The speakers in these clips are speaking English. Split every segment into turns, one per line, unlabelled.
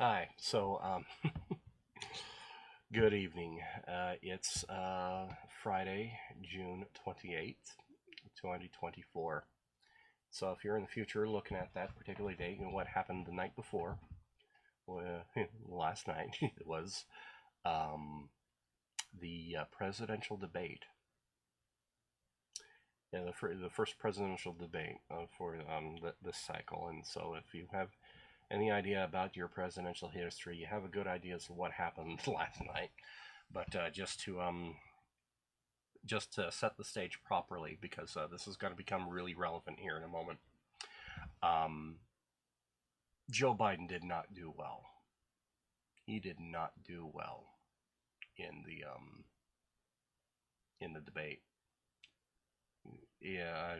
Hi. Good evening. It's Friday, June 28th, 2024. So if you're in the future looking at that particular date and what happened the night before, well, last night, it was um, the presidential debate. Yeah, the first presidential debate for this cycle. And so if you have any idea about your presidential history, you have a good idea as to what happened last night. But just to set the stage properly, because this is going to become really relevant here in a moment. Um, Joe Biden did not do well. He did not do well in the debate. Yeah,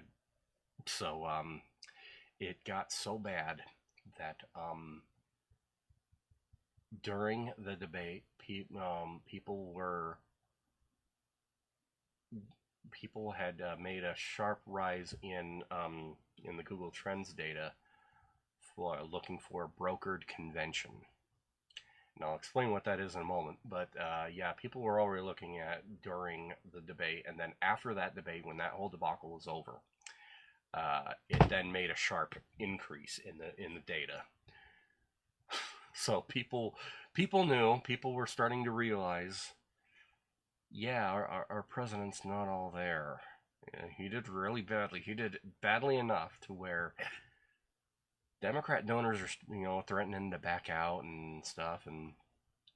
so it got so bad that during the debate, people had made a sharp rise in the Google Trends data for looking for a brokered convention. And I'll explain what that is in a moment. But yeah, people were already looking at during the debate, and then after that debate, when that whole debacle was over, it then made a sharp increase in the data. So people knew, people were starting to realize, yeah, our president's not all there. Yeah, he did really badly. He did badly enough to where Democrat donors are, threatening to back out and stuff. And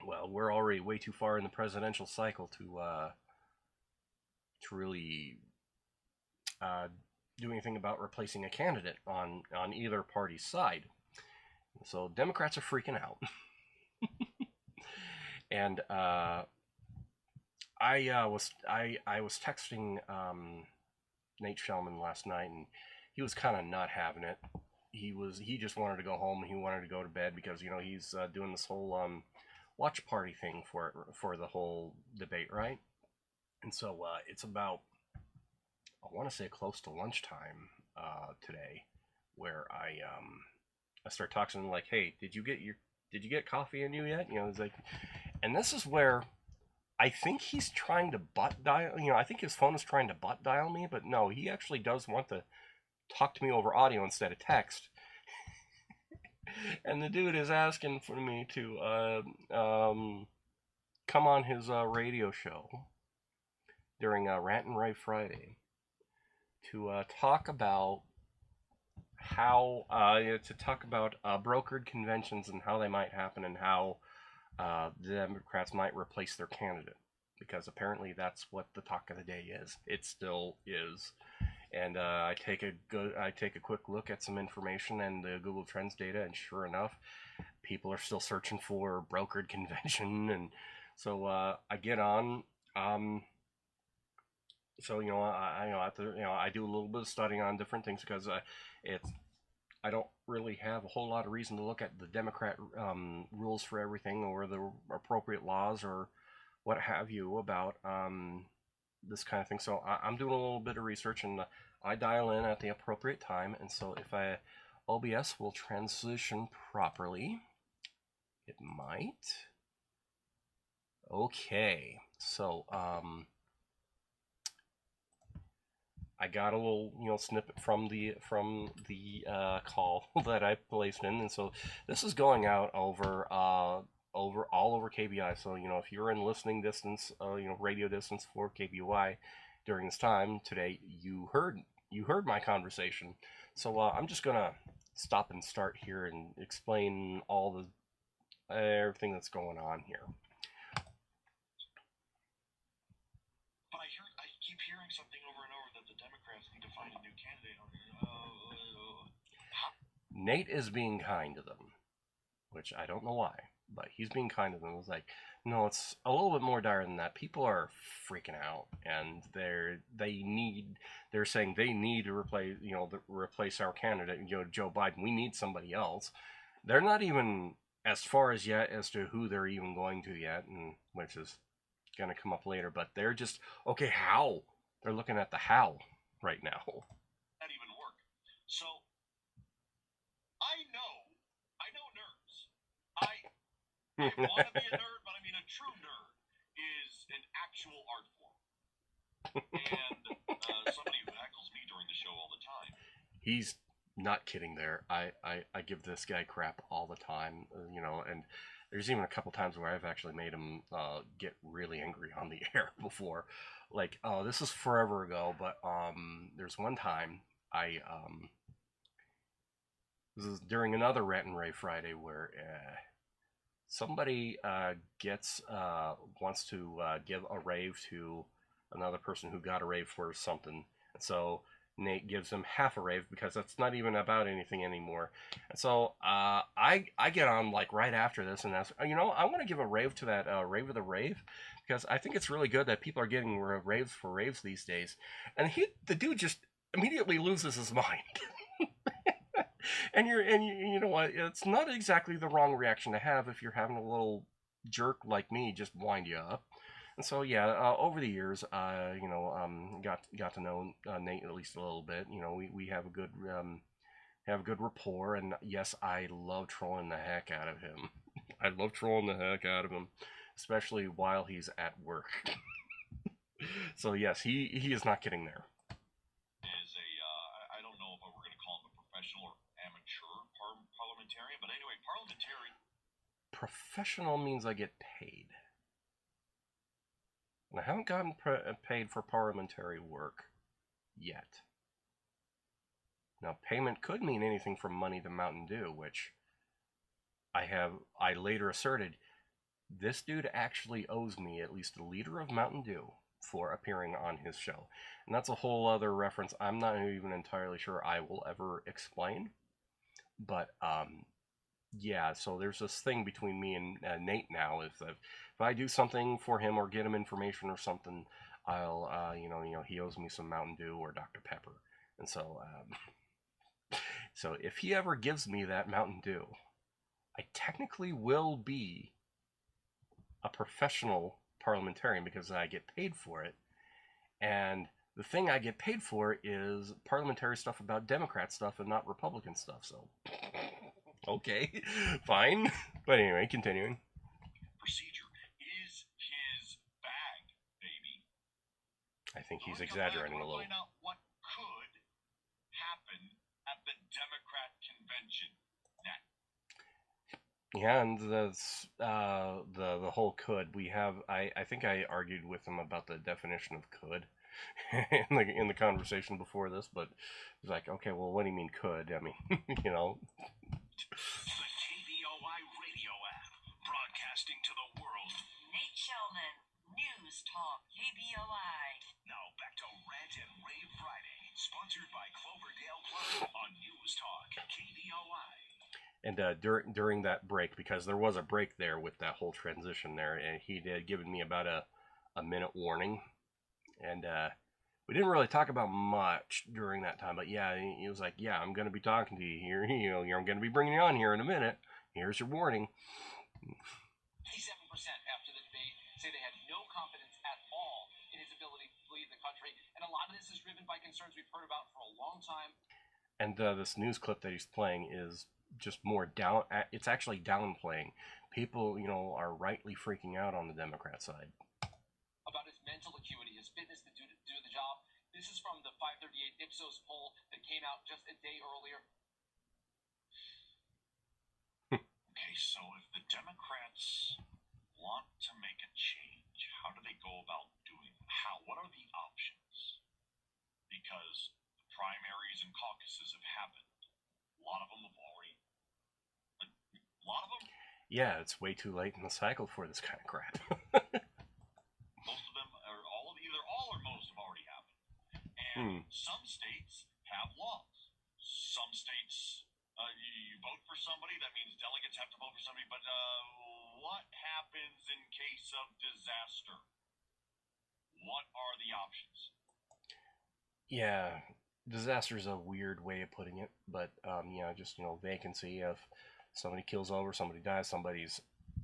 well, we're already way too far in the presidential cycle to really uh, do anything about replacing a candidate on either party's side. So Democrats are freaking out, and I was texting Nate Shelman last night, and he was kind of not having it. He just wanted to go home. He wanted to go to bed because he's doing this whole watch party thing for the whole debate, right? And so it's about, I want to say, close to lunchtime today, where I start talking to him like, hey, did you get coffee in you yet? It's like, and this is where I think he's trying to butt dial. I think his phone is trying to butt dial me, but no, he actually does want to talk to me over audio instead of text. And the dude is asking for me to come on his radio show during Rant and Rave Friday to talk about brokered conventions and how they might happen and how the Democrats might replace their candidate, because apparently that's what the talk of the day is. It still is. And I take a quick look at some information and the Google Trends data, and sure enough, people are still searching for brokered convention, and so I get on. So I do a little bit of studying on different things because it's I don't really have a whole lot of reason to look at the Democrat rules for everything or the appropriate laws or what have you about this kind of thing. So I'm doing a little bit of research, and I dial in at the appropriate time. And so if OBS will transition properly, it might. Okay, so I got a little snippet from the call that I placed in, and so this is going out over all over KBI. So if you're in listening distance, radio distance for KBY during this time today, you heard my conversation. So I'm just gonna stop and start here and explain all the everything that's going on here.
But I keep hearing something over and over that the Democrats need to find a new candidate.
Nate is being kind to them, which I don't know why, but he's being kind to them. It's like, no, it's a little bit more dire than that. People are freaking out, and they're saying they need to replace our candidate, Joe Biden. We need somebody else. They're not even as far as yet as to who they're even going to yet, and which is going to come up later. But they're just, okay, how? They're looking at the how right now.
That even work. So I know nerds. I want to be a nerd, but I mean a true nerd is an actual art form. And somebody who heckles me during the show all the time.
He's not kidding there. I give this guy crap all the time, and there's even a couple times where I've actually made him get really angry on the air before. Like, oh, this is forever ago, but there's one time this is during another Rant and Ray Friday where somebody wants to give a rave to another person who got a rave for something, and so Nate gives him half a rave because that's not even about anything anymore. And so I get on like right after this and ask, I want to give a rave to that rave of the rave because I think it's really good that people are getting raves for raves these days. And the dude just immediately loses his mind. And you know what? It's not exactly the wrong reaction to have if you're having a little jerk like me just wind you up. And so yeah, over the years, got to know Nate at least a little bit. We have a good rapport, and yes, I love trolling the heck out of him. I love trolling the heck out of him, especially while he's at work. So yes, he is not kidding there.
Is I don't know if we're going to call him a professional or amateur parliamentarian, but anyway, parliamentarian.
Professional means I get paid. And I haven't gotten paid for parliamentary work yet. Now, payment could mean anything from money to Mountain Dew, which I later asserted, this dude actually owes me at least a liter of Mountain Dew for appearing on his show. And that's a whole other reference I'm not even entirely sure I will ever explain. But, yeah, so there's this thing between me and Nate now is that if I do something for him or get him information or something, I'll, he owes me some Mountain Dew or Dr. Pepper. And so, so if he ever gives me that Mountain Dew, I technically will be a professional parliamentarian because I get paid for it. And the thing I get paid for is parliamentary stuff about Democrat stuff and not Republican stuff, so... Okay, fine. But anyway, continuing.
Procedure is his bag, baby.
I think he's exaggerating a little.
Find out what could happen at the Democrat convention next.
Yeah, and the whole could. I think I argued with him about the definition of could in the conversation before this, but he's like, okay, well, what do you mean could? I mean,
The KBOI radio app, broadcasting to the world.
Nate Shelman, News Talk, KBOI.
Now back to Rant and Rave Friday, sponsored by Cloverdale Club on News Talk, KBOI.
And during that break, because there was a break there with that whole transition there, and he had given me about a minute warning, and we didn't really talk about much during that time, but yeah, he was like, yeah, I'm going to be talking to you here, I'm going to be bringing you on here in a minute, here's your warning.
57% after the debate say they had no confidence at all in his ability to lead the country, and a lot of this is driven by concerns we've heard about for a long time.
And this news clip that he's playing is just more down, it's actually downplaying. People, are rightly freaking out on the Democrat side.
About his mental acuity, his fitness to do the job. This is from the 538 Ipsos poll that came out just a day earlier.
Okay, so if the Democrats want to make a change, how do they go about doing it? What are the options? Because the primaries and caucuses have happened. A lot of them have already... A lot of them?
Yeah, it's way too late in the cycle for this kind of crap.
Most of them, or either all or most have already happened. And some states have laws. Some states, you vote for somebody, that means delegates have to vote for somebody, but what happens in case of disaster? What are the options?
Yeah, disaster is a weird way of putting it, but just vacancy. If somebody kills over, somebody dies, somebody's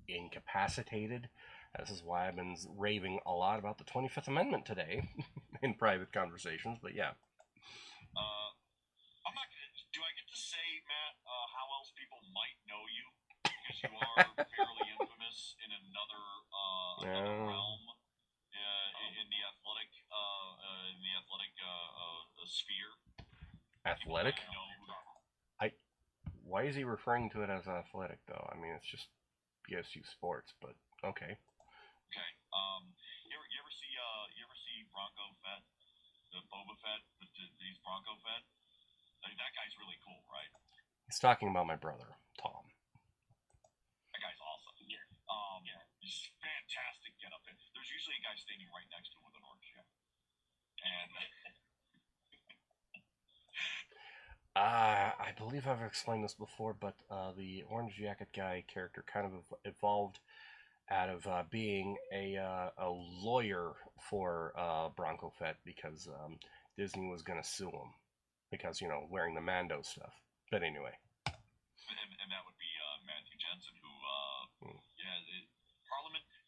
incapacitated. This is why I've been raving a lot about the 25th Amendment today in private conversations, but yeah.
I'm not gonna, do I get to say, Matt, how else people might know you? Because you are fairly infamous guess, in another realm in the athletic sphere.
Athletic? Why is he referring to it as athletic, though? I mean, it's just PSU sports, but okay.
Okay. You ever see Bronco Fett, the Boba Fett, he's Bronco Fett? I mean, that guy's really cool, right?
He's talking about my brother, Tom.
That guy's awesome. Yeah. He's fantastic get up there. There's usually a guy standing right next to him with an orange jacket. And
I believe I've explained this before, but the orange jacket guy character kind of evolved out of being a lawyer for Bronco Fett because Disney was going to sue him because, you know, wearing the Mando stuff. But anyway.
And that would be Matthew Jensen, who,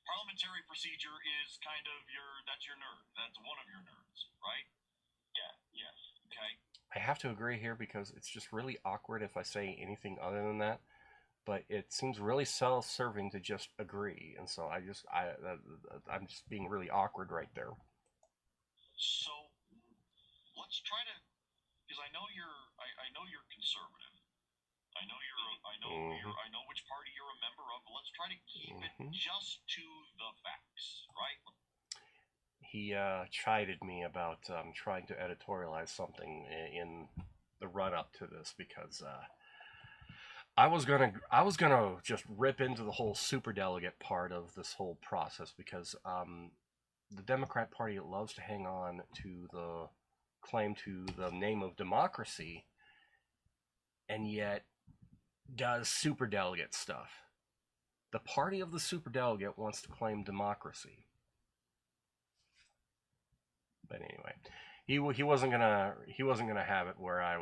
parliamentary procedure is kind of that's your nerd. That's one of your nerds, right? Yeah, yes. Okay.
I have to agree here because it's just really awkward if I say anything other than that. But it seems really self-serving to just agree, and so I'm just being really awkward right there.
So let's try to, because I know you're conservative. I know which party you're a member of. But let's try to keep it just to the facts, right?
He chided me about trying to editorialize something in the run-up to this because I was gonna just rip into the whole superdelegate part of this whole process because the Democrat Party loves to hang on to the claim to the name of democracy, and yet does superdelegate stuff. The party of the superdelegate wants to claim democracy. But anyway, he wasn't gonna have it where I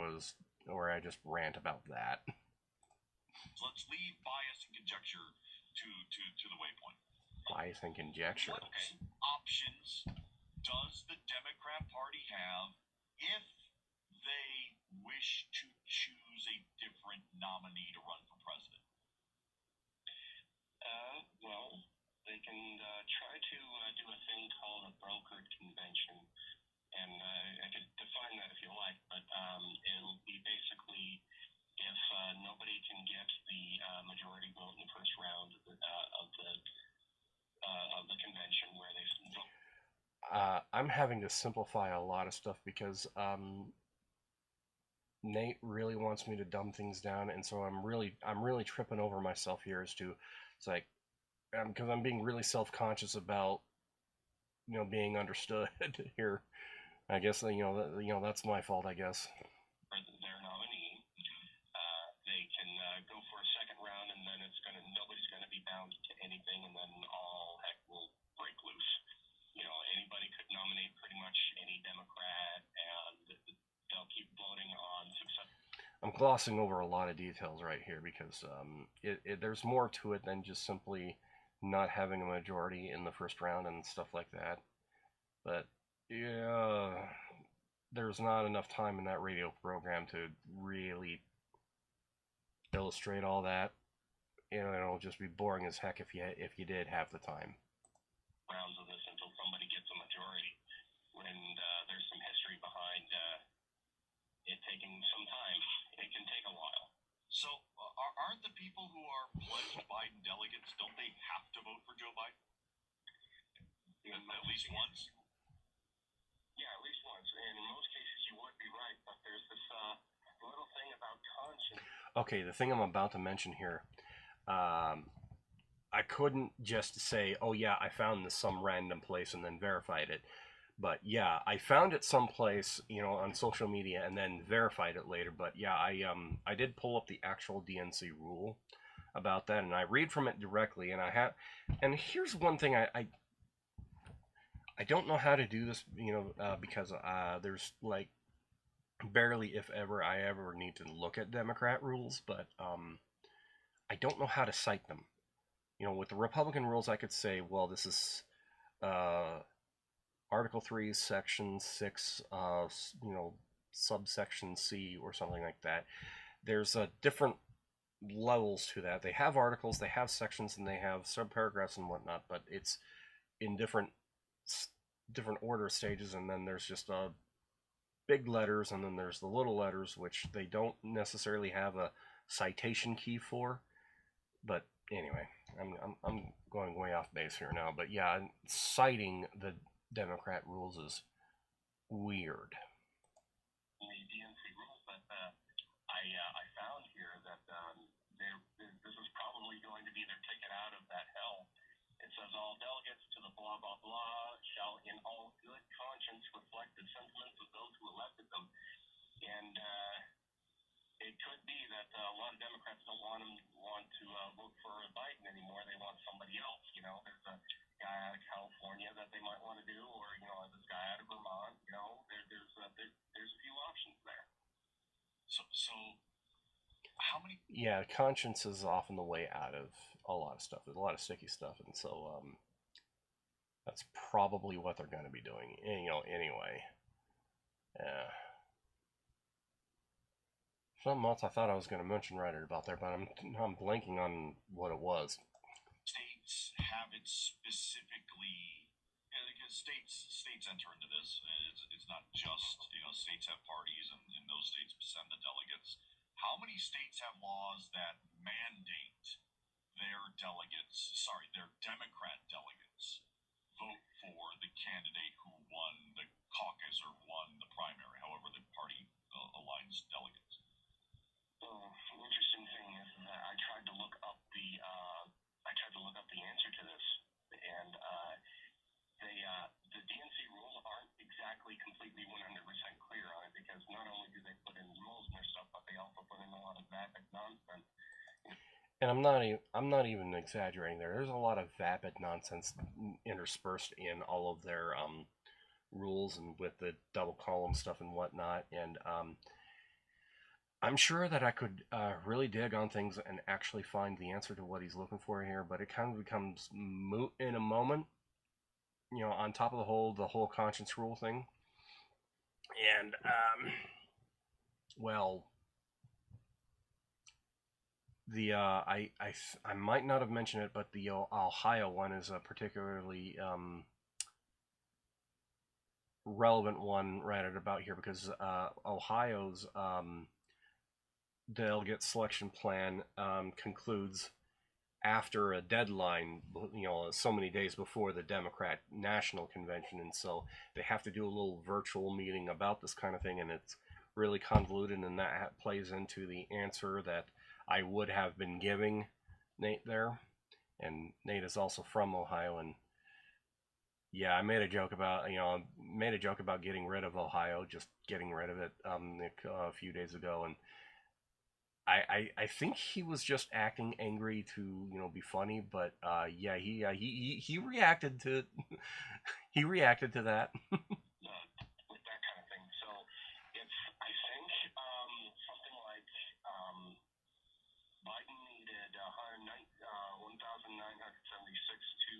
just rant about that.
So let's leave bias and conjecture to the waypoint.
Bias and conjecture.
What options does the Democrat Party have if they wish to choose a different nominee to run for president?
Well, they can try to do a thing called a brokered convention, and I could define that if you like, but it'll be basically if nobody can get the majority vote in the first round of the convention where they vote.
I'm having to simplify a lot of stuff because Nate really wants me to dumb things down, and so I'm really tripping over myself here as to it's like because I'm being really self-conscious about being understood here. I guess that's my fault, I guess.
Their nominee, they can go for a second round, and then nobody's gonna be bound to anything, and then all heck will break loose. Anybody could nominate pretty much any Democrat, and they'll keep voting on success.
I'm glossing over a lot of details right here because there's more to it than just simply not having a majority in the first round and stuff like that. But yeah, there's not enough time in that radio program to really illustrate all that. It'll just be boring as heck if you did half the time.
Rounds of this until somebody gets a majority, when there's some history behind it taking some time. It can take a while.
So, aren't the people who are pledged Biden delegates, don't they have to vote for Joe Biden? At least once?
Yeah, at least once. And in most cases, you would be right, but there's this little thing about conscience.
Okay, the thing I'm about to mention here, I couldn't just say, oh yeah, I found this some random place and then verified it. But yeah, I found it someplace, on social media and then verified it later. But yeah, I did pull up the actual DNC rule about that, and I read from it directly. And here's one thing I don't know how to do this, because there's like barely, if ever, I ever need to look at Democrat rules, but I don't know how to cite them. With the Republican rules, I could say, well, this is Article 3, Section 6, subsection C or something like that. There's different levels to that. They have articles, they have sections, and they have subparagraphs and whatnot, but it's in different order stages, and then there's just big letters, and then there's the little letters, which they don't necessarily have a citation key for. But anyway, I'm going way off base here now. But yeah, citing the Democrat rules is weird.
The DNC rules that I found here that this is probably going to be their ticket out of that hell. It says all delegates to the blah blah blah shall in all good conscience reflect the sentiments of those who elected them. And it could be that a lot of Democrats don't want to vote for Biden anymore. They want somebody else. You know, there's a guy out of California that they might want to do, or this guy out of Vermont. You know, there's a few options there.
So how many?
Yeah, conscience is often the way out of a lot of stuff. There's a lot of sticky stuff, and so that's probably what they're going to be doing. Anyway. Yeah. Something else I thought I was going to mention right about there, but I'm blanking on what it was.
States have it specifically, because states enter into this. It's not just states have parties, and those states send the delegates. How many states have laws that mandate their Democrat delegates vote for the candidate who won the caucus or won the primary, however the party aligns delegates?
The interesting thing is that I tried to look up the answer to this, and the DNC rules aren't exactly completely 100% clear on it, because not only do they put in rules and their stuff, but they also put in a lot of vapid nonsense.
And I'm not even exaggerating there. There's a lot of vapid nonsense interspersed in all of their rules, and with the double column stuff and whatnot. And I'm sure that I could really dig on things and actually find the answer to what he's looking for here, but it kind of becomes moot in a moment, on top of the whole conscience rule thing. And, well, the, I might not have mentioned it, but the Ohio one is a particularly relevant one right about here, because Ohio's delegate selection plan concludes after a deadline, so many days before the Democrat National Convention, and so they have to do a little virtual meeting about this kind of thing, and it's really convoluted, and that plays into the answer that I would have been giving Nate there. And Nate is also from Ohio, and yeah, I made a joke about getting rid of Ohio, just getting rid of it a few days ago, and I think he was just acting angry to be funny, but yeah, he reacted to he reacted to that.
With that kind of thing. So it's, I think, something like Biden needed 1,976 to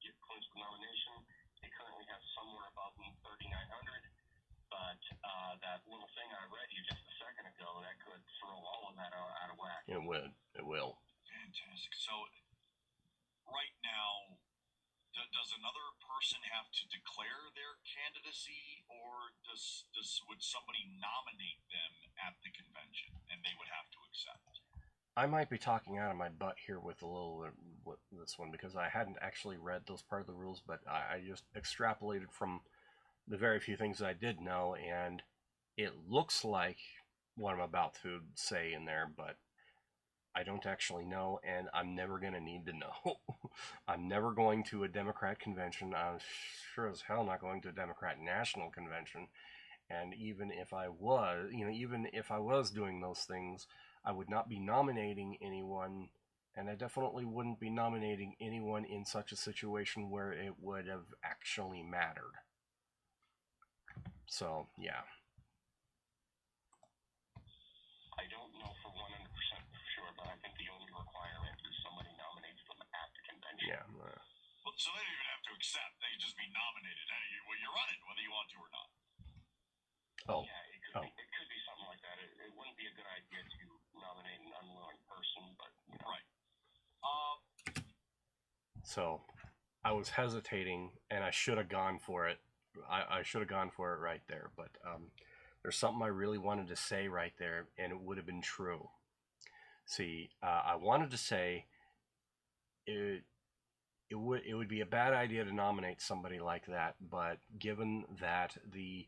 get Clinton's nomination. It currently has somewhere above 3,900. But that little thing I read you just a second ago, that could throw all of that out of whack.
It will.
Fantastic. So right now, does another person have to declare their candidacy, or would somebody nominate them at the convention and they would have to accept?
I might be talking out of my butt here with this one, because I hadn't actually read those part of the rules, but I just extrapolated from the very few things I did know, and it looks like what I'm about to say in there, but I don't actually know, and I'm never going to need to know. I'm never going to a Democrat convention. I'm sure as hell not going to a Democrat National Convention, and even if I was doing those things, I would not be nominating anyone, and I definitely wouldn't be nominating anyone in such a situation where it would have actually mattered. So, yeah.
I don't know for 100% for sure, but I think the only requirement is somebody nominates them at the convention.
Yeah.
Well, so they don't even have to accept. They can just be nominated. Well, you're running, whether you want to or not.
Oh.
Yeah, it could be something like that. It wouldn't be a good idea to nominate an unwilling person
So I was hesitating, and I should have gone for it. I should have gone for it right there, but there's something I really wanted to say right there, and it would have been true. See, I wanted to say it would be a bad idea to nominate somebody like that, but given that the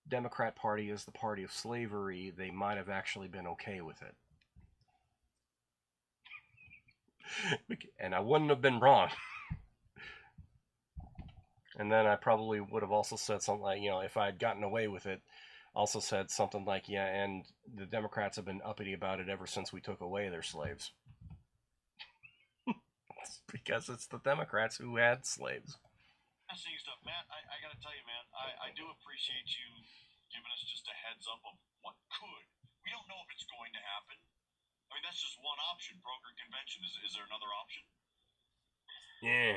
Democrat Party is the party of slavery, they might have actually been okay with it. And I wouldn't have been wrong. And then I probably would have also said something like, if I had gotten away with it, also said something like, yeah, and the Democrats have been uppity about it ever since we took away their slaves. Because it's the Democrats who had slaves.
Fascinating stuff, Matt. I gotta tell you, man, I do appreciate you giving us just a heads up of what could. We don't know if it's going to happen. I mean, that's just one option. Broker convention. Is there another option?
Yeah.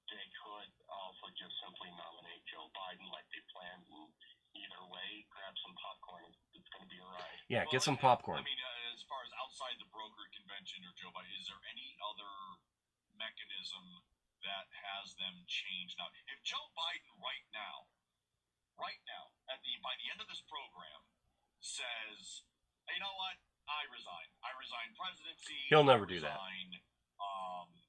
They could also just simply nominate Joe Biden like they planned. And either way, grab some popcorn. It's going to be all right.
Yeah, get some popcorn.
I mean, as far as outside the broker convention or Joe Biden, is there any other mechanism that has them change now? If Joe Biden right now, by the end of this program, says, hey, you know what, I resign presidency.
He'll never do that.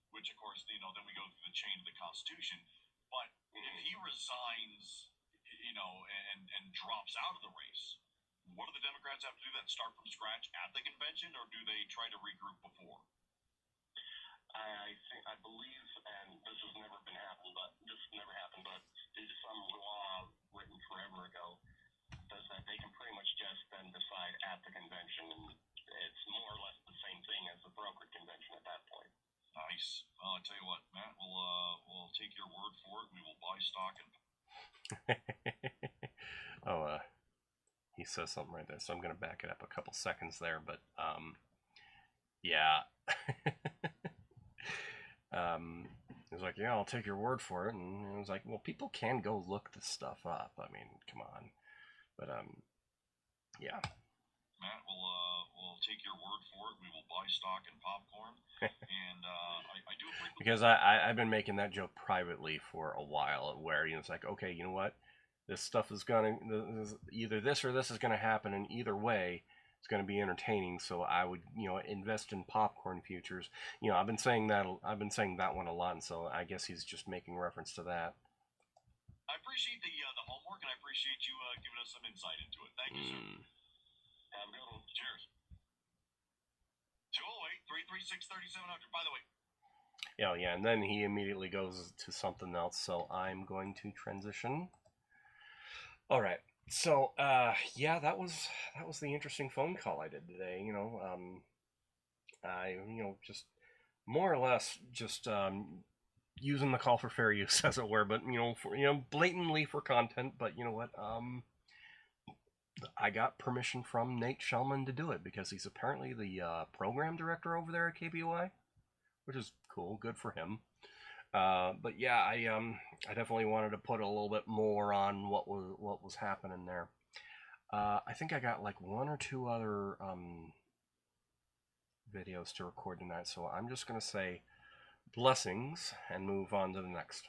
Which of course, then we go through the chain of the Constitution. But if he resigns, and drops out of the race, what do the Democrats have to do? That start from scratch at the convention, or do they try to regroup before?
I believe, and this has never happened, but due to some law written forever ago, does that they can pretty much just then decide at the convention, and it's more or less the same thing as the brokered convention at that point.
Nice. Well, I tell you what, Matt, we'll take your word for it. We will buy stock and.
He says something right there, so I'm gonna back it up a couple seconds there, but yeah. He was like, yeah, I'll take your word for it, and I was like, well, people can go look this stuff up. I mean, come on, but yeah.
Matt, we'll take your word for it. We will buy stock and popcorn, and I do agree.
Because I've been making that joke privately for a while, where it's like, okay, you know what, this stuff is either this or this is gonna happen, and either way, it's gonna be entertaining. So I would, invest in popcorn futures. I've been saying that one a lot, and so I guess he's just making reference to that.
I appreciate the homework, and I appreciate you giving us some insight into it. Thank you, sir. Have a good one. Cheers. 208-336-3700. By the way.
Yeah, and then he immediately goes to something else, so I'm going to transition. All right. So, yeah, that was the interesting phone call I did today. I just more or less just using the call for fair use, as it were, but blatantly for content. But you know what? I got permission from Nate Shelman to do it because he's apparently the program director over there at KBOI, which is cool. Good for him. But yeah, I definitely wanted to put a little bit more on what was happening there. I think I got like one or two other videos to record tonight, so I'm just gonna say blessings and move on to the next.